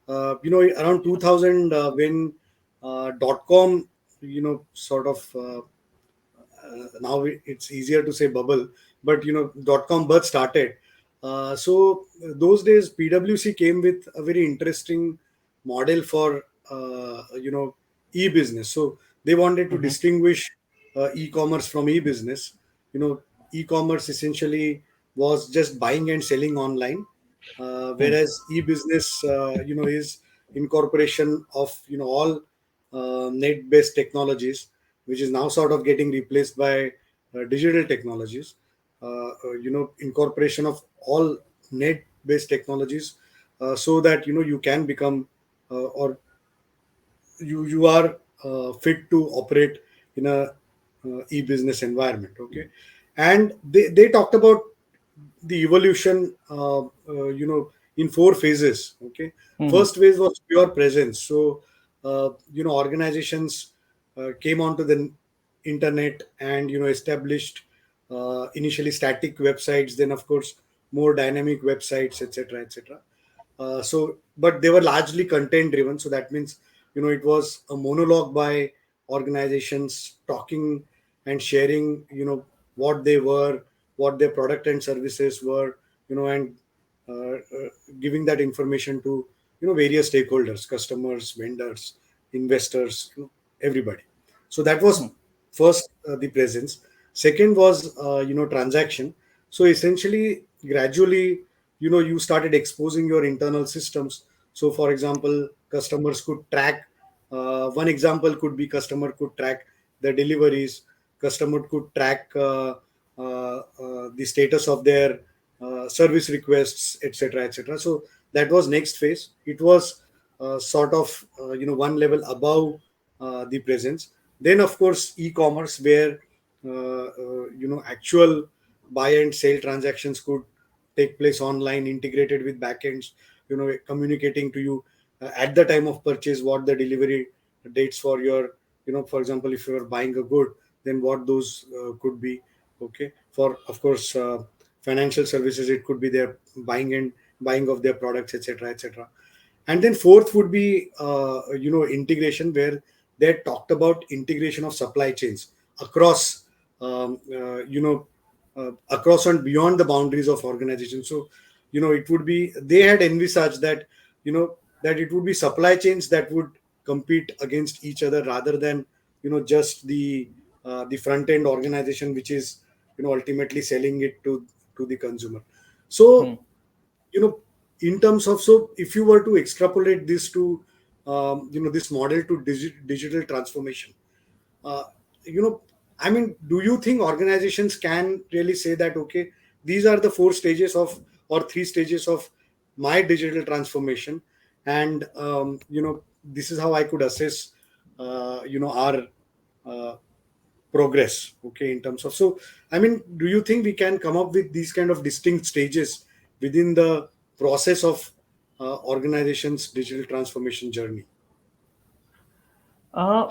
Around 2000, when .com, sort of, now it's easier to say bubble, but .com birth started. So those days PwC came with a very interesting model for e-business. So they wanted to Mm-hmm. distinguish e-commerce from e-business. you know E-commerce essentially was just buying and selling online, whereas e-business is incorporation of all net-based technologies, which is now sort of getting replaced by digital technologies. Incorporation of all net-based technologies, so that you can become, or you are fit to operate in a e-business environment. Okay, and they talked about the evolution, in four phases. Okay, Mm-hmm. first phase was pure presence. So organizations came onto the internet and established initially static websites, then of course more dynamic websites, etc., etc. But they were largely content driven. So that means, it was a monologue by organizations talking and sharing, what they were, what their product and services were, and giving that information to, various stakeholders, customers, vendors, investors, everybody. So that was first, the presence. Second was, transaction. So essentially, gradually, you started exposing your internal systems. So for example, customers could track, one example could be customer could track the deliveries, customer could track the status of their service requests, etc., etc. So that was next phase. It was sort of, one level above the presence. Then of course e-commerce, where actual buy and sale transactions could take place online, integrated with backends, communicating to you at the time of purchase what the delivery dates for your, for example, if you're buying a good, then what those could be. Okay, for of course financial services, it could be their buying of their products, etc., etc. And then fourth would be integration, where they talked about integration of supply chains across, across and beyond the boundaries of organization. So it would be, they had envisaged that, that it would be supply chains that would compete against each other, rather than just the front end organization, which is ultimately selling it to the consumer. So you know in terms of, so if you were to extrapolate this to, this model to digital transformation, uh, you know I mean, do you think organizations can really say that, okay, these are the four stages of, or three stages of my digital transformation, and this is how I could assess our uh, progress, okay, in terms of, so I mean, do you think we can come up with these kind of distinct stages within the process of organizations digital transformation journey? Uh,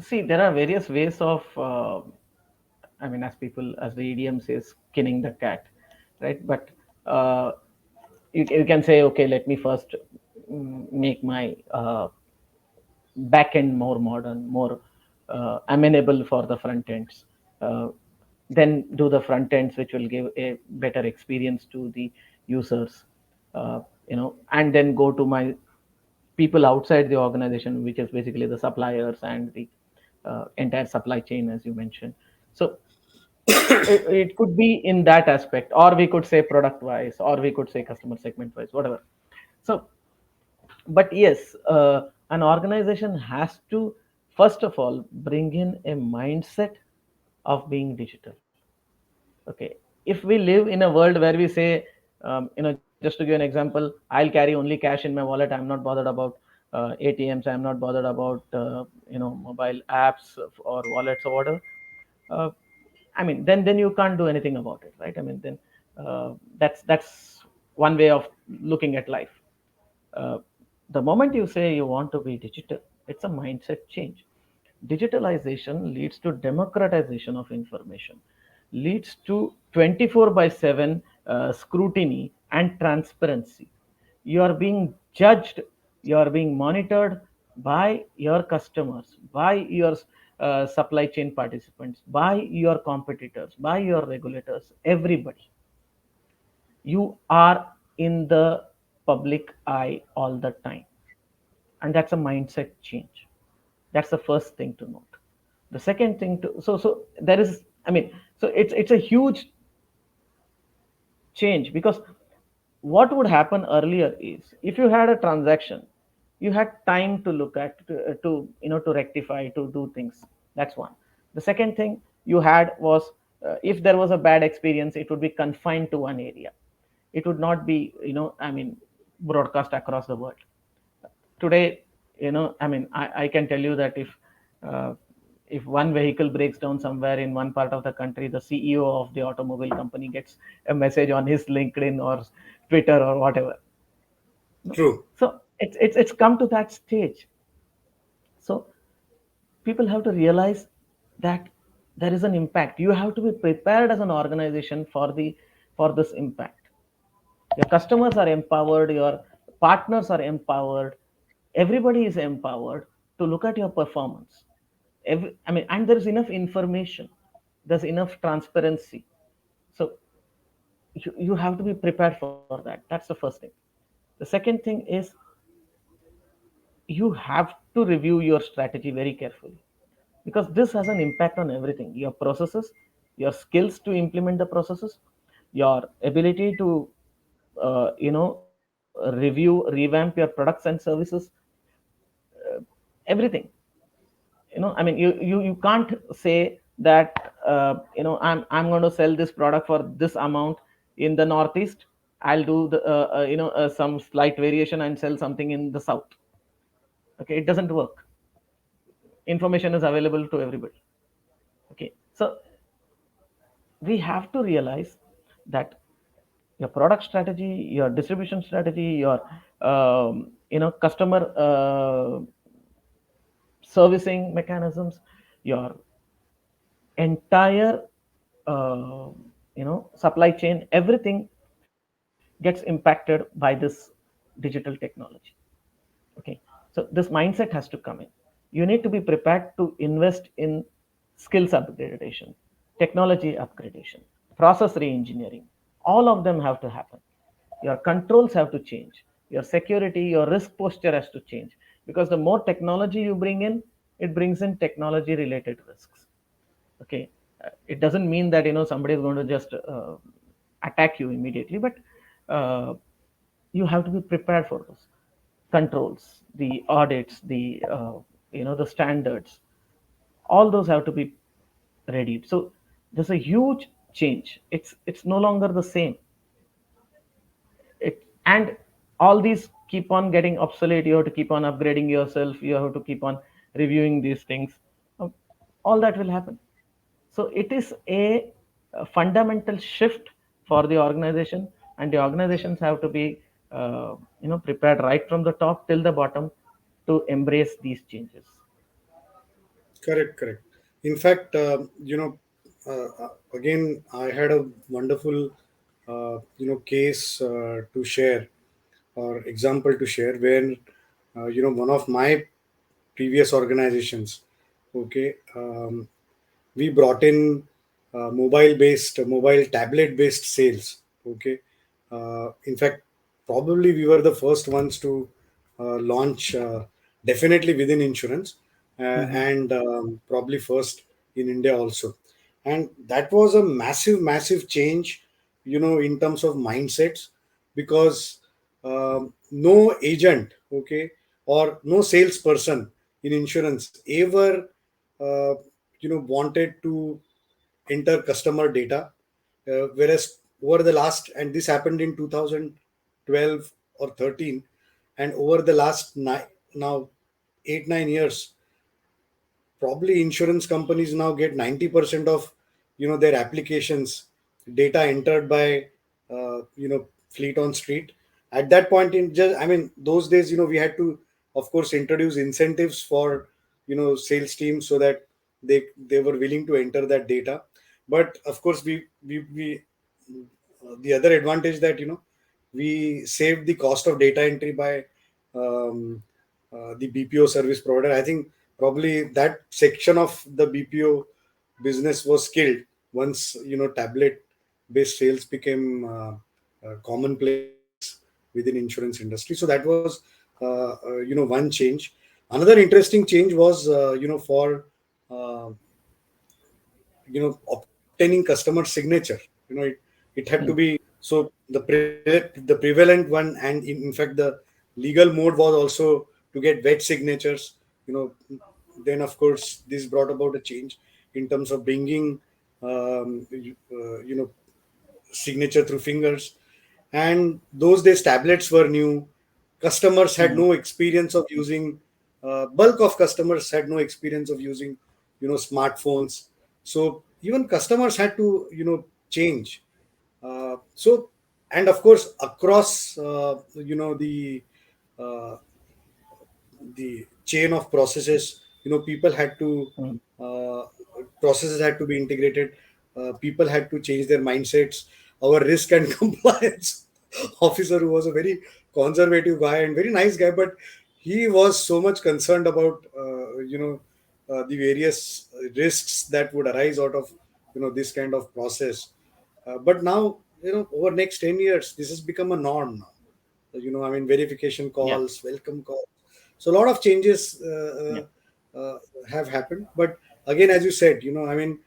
See, there are various ways of, I mean, as people, as the idiom says, skinning the cat, right? But uh, you can say, okay, let me first make my back end more modern, more amenable for the front ends. Uh, then do the front ends, which will give a better experience to the users, and then go to my people outside the organization, which is basically the suppliers and the entire supply chain, as you mentioned. So it could be in that aspect, or we could say product wise, or we could say customer segment wise, whatever. So, but yes, an organization has to first of all bring in a mindset of being digital. Okay, if we live in a world where we say, just to give an example, I'll carry only cash in my wallet, I'm not bothered about ATMs, I'm not bothered about mobile apps or wallets or whatever. uh, I mean, then you can't do anything about it, right? I mean, then that's one way of looking at life. uh, the moment you say you want to be digital, it's a mindset change. Digitalization leads to democratization of information, leads to 24 by 7 scrutiny and transparency. You are being judged You are being monitored by your customers, by your supply chain participants, by your competitors, by your regulators, everybody. You are in the public eye all the time. And that's a mindset change. That's the first thing to note. The second thing to, so there is, I mean, so it's a huge change, because what would happen earlier is, if you had a transaction, you had time to look at, to rectify, to do things. That's one. The second thing you had was, if there was a bad experience, it would be confined to one area. It would not be, broadcast across the world. Today, I can tell you that uh, if one vehicle breaks down somewhere in one part of the country, the CEO of the automobile company gets a message on his LinkedIn or Twitter or whatever. No? True. So it's come to that stage. So people have to realize that there is an impact. You have to be prepared as an organization for this impact. Your customers are empowered, your partners are empowered, everybody is empowered to look at your performance. And there's enough information, there's enough transparency. So you have to be prepared for that. That's the first thing. The second thing is, you have to review your strategy very carefully, because this has an impact on everything: your processes, your skills to implement the processes, your ability to review, revamp your products and services, everything. You can't say that, I'm going to sell this product for this amount in the northeast. I'll do the some slight variation and sell something in the south. Okay, it doesn't work. Information is available to everybody. Okay, so we have to realize that your product strategy, your distribution strategy, your customer servicing mechanisms, your entire supply chain, everything gets impacted by this digital technology. Okay, so this mindset has to come in. You need to be prepared to invest in skills upgradation, technology upgradation, process re-engineering. All of them have to happen. Your controls have to change, your security, your risk posture has to change, because the more technology you bring in, it brings in technology related risks. Okay, it doesn't mean that somebody is going to just attack you immediately, but uh, you have to be prepared for those controls, the audits, the standards. All those have to be ready. So there's a huge change. It's no longer the same. And all these keep on getting obsolete. You have to keep on upgrading yourself. You have to keep on reviewing these things. Um, all that will happen. So it is a fundamental shift for the organization, and the organizations have to be prepared right from the top till the bottom to embrace these changes. Correct, correct. In fact, again, I had a wonderful, case to share, or example to share, where, one of my previous organizations, okay, we brought in mobile tablet based sales. Okay, in fact, probably we were the first ones to launch, definitely within insurance, and probably first in India also. And that was a massive change, in terms of mindsets, because no agent, okay, or no salesperson in insurance ever wanted to enter customer data, whereas over the last, and this happened in 2012 or 13, and over the last now 8 9 years, probably insurance companies now get 90% of their applications data entered by fleet on street. At that point in, just, I mean, those days, we had to, of course, introduce incentives for sales teams, so that they were willing to enter that data. But of course, we the other advantage that we saved the cost of data entry by um, the BPO service provider. I think probably that section of the BPO business was killed once tablet based sales became commonplace within insurance industry. So that was one change. Another interesting change was for uh, obtaining customer signature. It had to Hmm. be, so the prevalent one, and in fact the legal mode was also to get wet signatures. you know then of course this brought about a change in terms of bringing signature through fingers. And those days tablets were new. Customers had Hmm. no experience of using, bulk of customers had no experience of using smartphones. So even customers had to change. So, and of course across uh, the chain of processes, people had to, Hmm. uh, processes had to be integrated. People had to change their mindsets. Our risk and compliance officer, who was a very conservative guy and very nice guy, but he was so much concerned about the various risks that would arise out of this kind of process. But now, over next 10 years this has become a norm now. I mean, verification Yeah. calls, welcome calls. So a lot of changes Yeah. have happened. But again, as you said, I mean,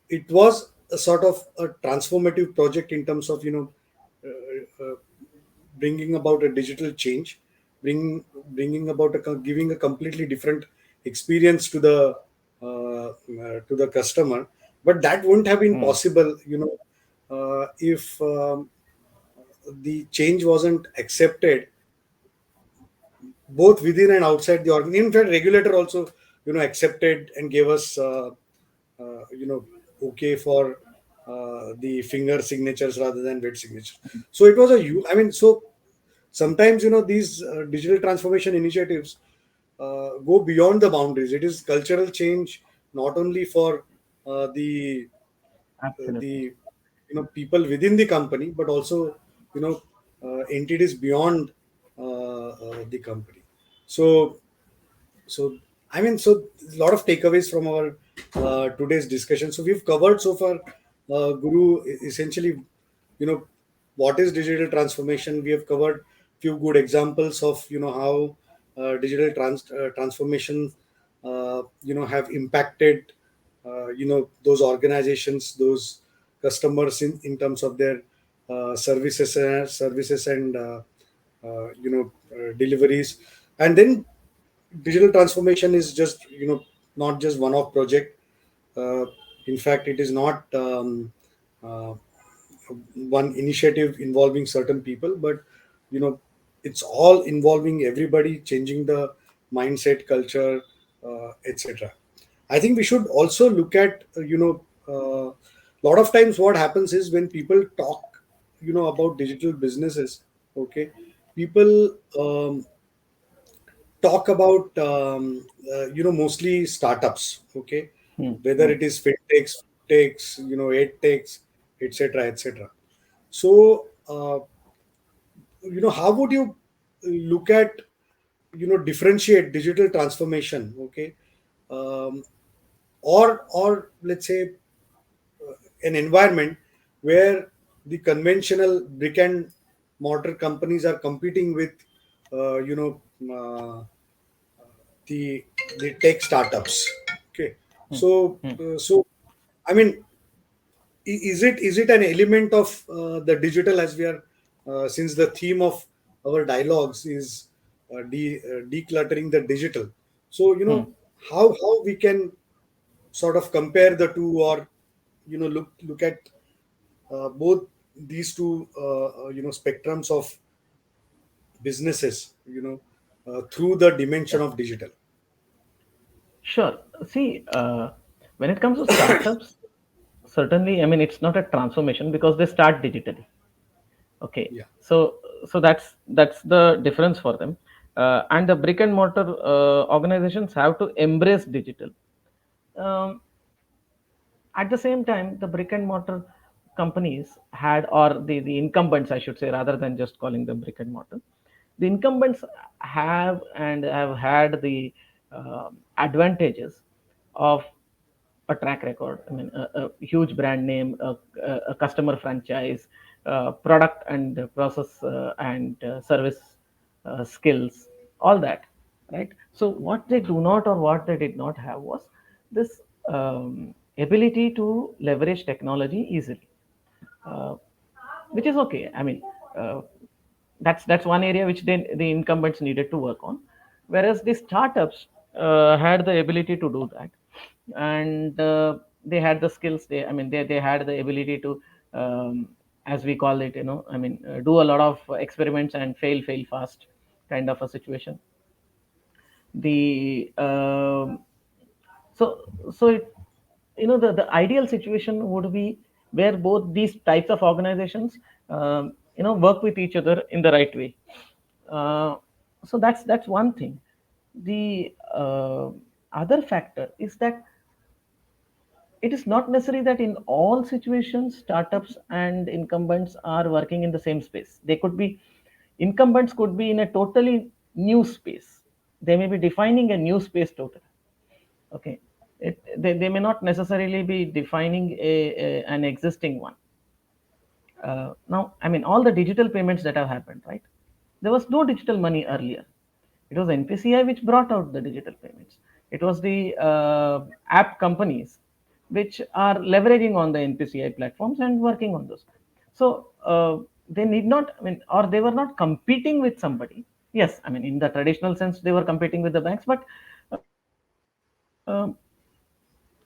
it was a sort of a transformative project in terms of bringing about a digital change, bringing about giving a completely different experience to the customer. But that wouldn't have been Hmm. possible, if the change wasn't accepted both within and outside the organ. In fact, regulator also, accepted and gave us, okay for the finger signatures rather than wet signatures. So it was I mean, so sometimes, these digital transformation initiatives go beyond the boundaries. It is cultural change, not only for Absolutely. the people within the company, but also entities beyond the company. So so I mean, so a lot of takeaways from our today's discussion. So we've covered so far, Guru, essentially, you know what is digital transformation. We have covered few good examples of how digital transformation have impacted those organizations, those customers, in terms of their services and deliveries. And then digital transformation is just not just one-off project. uh, in fact, it is not uh, one initiative involving certain people, but you know it's all involving everybody, changing the mindset, culture, etc. I think we should also look at lot of times what happens is when people talk about digital businesses. Okay, people talk about mostly startups. Okay, Hmm. whether Hmm. it is fintechs, techs, edtechs, etc., etc. So how would you look at differentiate digital transformation? Okay, um, or let's say an environment where the conventional brick and mortar companies are competing with uh, you know uh, the tech startups. Okay, Hmm. so Hmm. I mean, is it an element of the digital, as we are, since the theme of our dialogues is decluttering the digital. So Hmm. how we can sort of compare the two, or look at both these two spectrums of businesses through the Yeah. dimension of digital. Sure. See, when it comes to startups, certainly, I mean, it's not a transformation because they start digitally. Okay, Yeah. so that's the difference for them. And the brick and mortar organizations have to embrace digital. Um, at the same time, the brick and mortar companies had, or the incumbents, I should say, rather than just calling them brick and mortar, The incumbents have and have had the advantages of a track record. I mean, a huge brand name, a customer franchise, product and process and service skills, all that, right? So what they do not or what they did not have was this ability to leverage technology easily, uh, which is okay. I mean, uh, that's one area which the incumbents needed to work on, whereas the startups had the ability to do that, and they had the skills. I mean, they had the ability to, as we call it, I mean, do a lot of experiments and fail fast, kind of a situation. The so it, the ideal situation would be where both these types of organizations work with each other in the right way. uh, so that's one thing. The other factor is that it is not necessary that in all situations startups and incumbents are working in the same space. They could be, incumbents could be in a totally new space. They may be defining a new space totally. Okay. They may not necessarily be defining an existing one. Now, I mean, all the digital payments that have happened, right? There was no digital money earlier. It was NPCI which brought out the digital payments. It was the app companies which are leveraging on the NPCI platforms and working on those. So they need not, I mean, or they were not competing with somebody. Yes, I mean, in the traditional sense, they were competing with the banks, but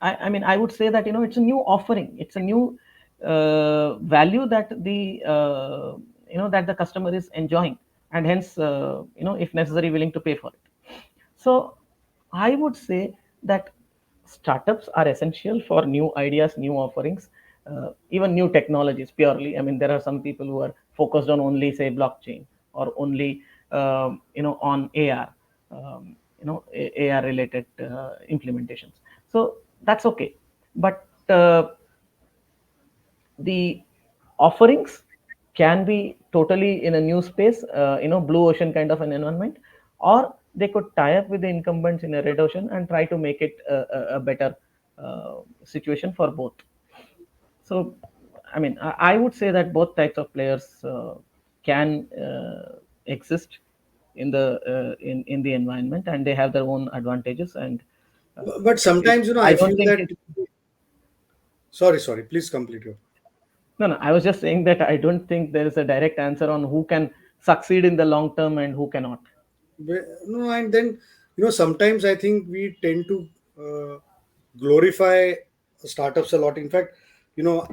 I mean, I would say that it's a new offering. It's a new value that that the customer is enjoying, and hence, if necessary, willing to pay for it. So, I would say that startups are essential for new ideas, new offerings, even new technologies. Purely, I mean, there are some people who are focused on only, say, blockchain, or only on AR, AR related implementations. So that's okay, but the offerings can be totally in a new space, blue ocean kind of an environment, or they could tie up with the incumbents in a red ocean and try to make it a better situation for both. So, I mean, I would say that both types of players can exist in in the environment, and they have their own advantages. And But sometimes, I I don't feel think that. it. Sorry, please complete your. No, no. I was just saying that I don't think there is a direct answer on who can succeed in the long term and who cannot. No, and then, sometimes I think we tend to glorify startups a lot. In fact, you know,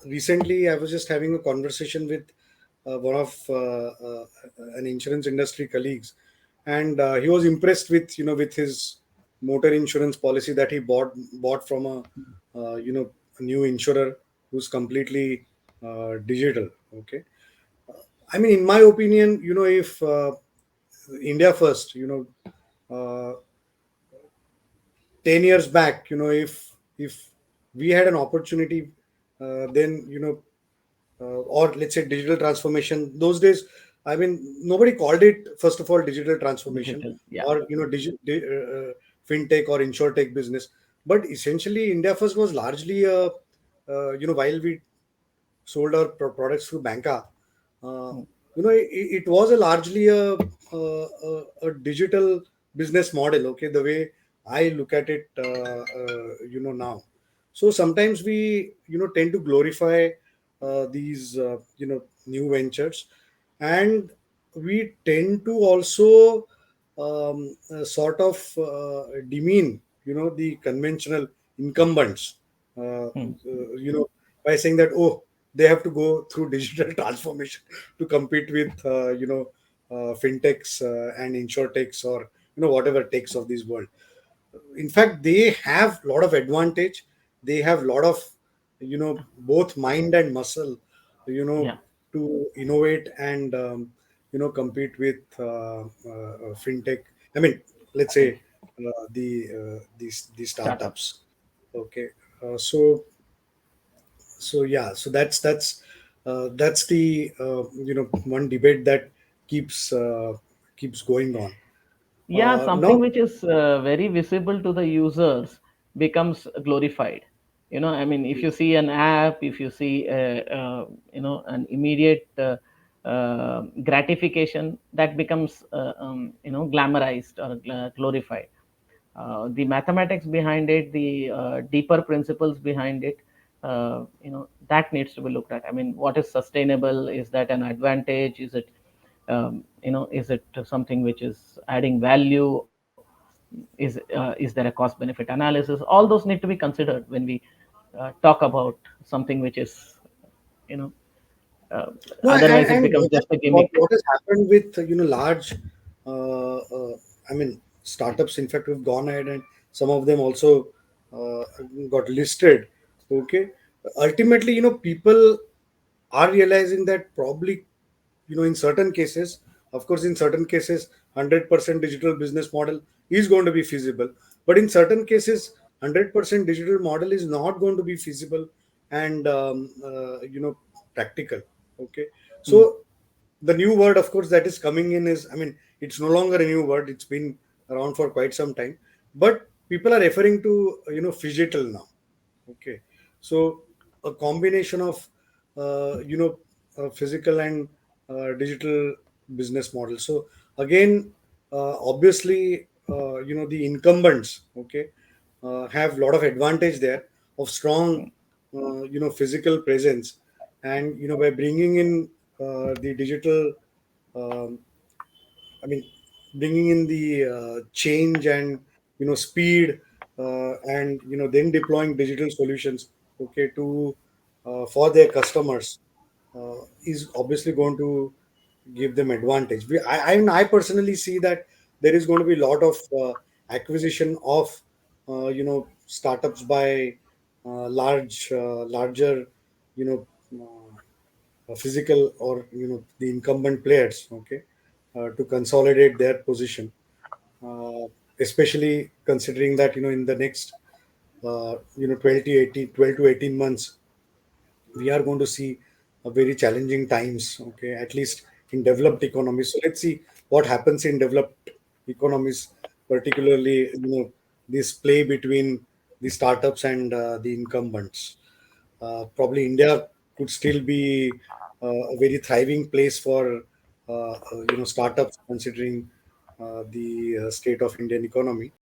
recently I was just having a conversation with one of an insurance industry colleagues, and he was impressed with with his motor insurance policy that he bought from a new insurer who's completely digital. Okay, I mean, in my opinion, if India first, uh, 10 years back, if we had an opportunity, then or let's say digital transformation, those days, I mean, nobody called it, first of all, digital transformation, Digital, yeah. or fintech or insurtech business. But essentially, India first was largely a, while we sold our products through banca, uh, Mm, it was a largely a digital business model. Okay, the way I look at it, now. So sometimes we tend to glorify these new ventures, and we tend to also sort of demean the conventional incumbents, mm, by saying that, oh, they have to go through digital transformation to compete with fintechs and insurtechs, or whatever techs of this world. In fact, they have a lot of advantage. They have a lot of both mind and muscle, you know yeah. to innovate and compete with fintech, I mean, let's say, Agree. these Startups. startups. Okay. So yeah, so that's the one debate that keeps keeps going on. Yeah, Now, something which is very visible to the users becomes glorified. I mean, if you see an app, if you see an immediate gratification, that becomes glamorized or glorified. The mathematics behind it, the deeper principles behind it, that needs to be looked at. I mean, what is sustainable? Is that an advantage? Is it something which is adding value? Is there a cost benefit analysis? All those need to be considered when we talk about something which is, you know uh, no, otherwise it and becomes just a what, gimmick. what has happened with large, I mean, startups. In fact, we've gone ahead and some of them also uh, got listed. Okay, ultimately, people are realizing that probably, in certain cases, of course, in certain cases, 100% digital business model is going to be feasible, but in certain cases, 100% digital model is not going to be feasible and practical. Okay, Hmm. so the new word, of course, that is coming in is, I mean, it's no longer a new word, it's been around for quite some time, but people are referring to phygital now. Okay, so a combination of physical and digital business model. So again, obviously, the incumbents, okay, have a lot of advantage there of strong, physical presence, and by bringing in the digital, um, I mean, bringing in the change and speed, and then deploying digital solutions, okay, to for their customers, is obviously going to give them advantage. I personally see that there is going to be a lot of acquisition of startups by larger, you know. Physical or the incumbent players, okay, to consolidate their position, uh, especially considering that in the next 12 to 18 months we are going to see a very challenging times, okay, at least in developed economies. So let's see what happens in developed economies, particularly this play between the startups and the incumbents. Probably India could still be a very thriving place for startups, considering the state of Indian economy.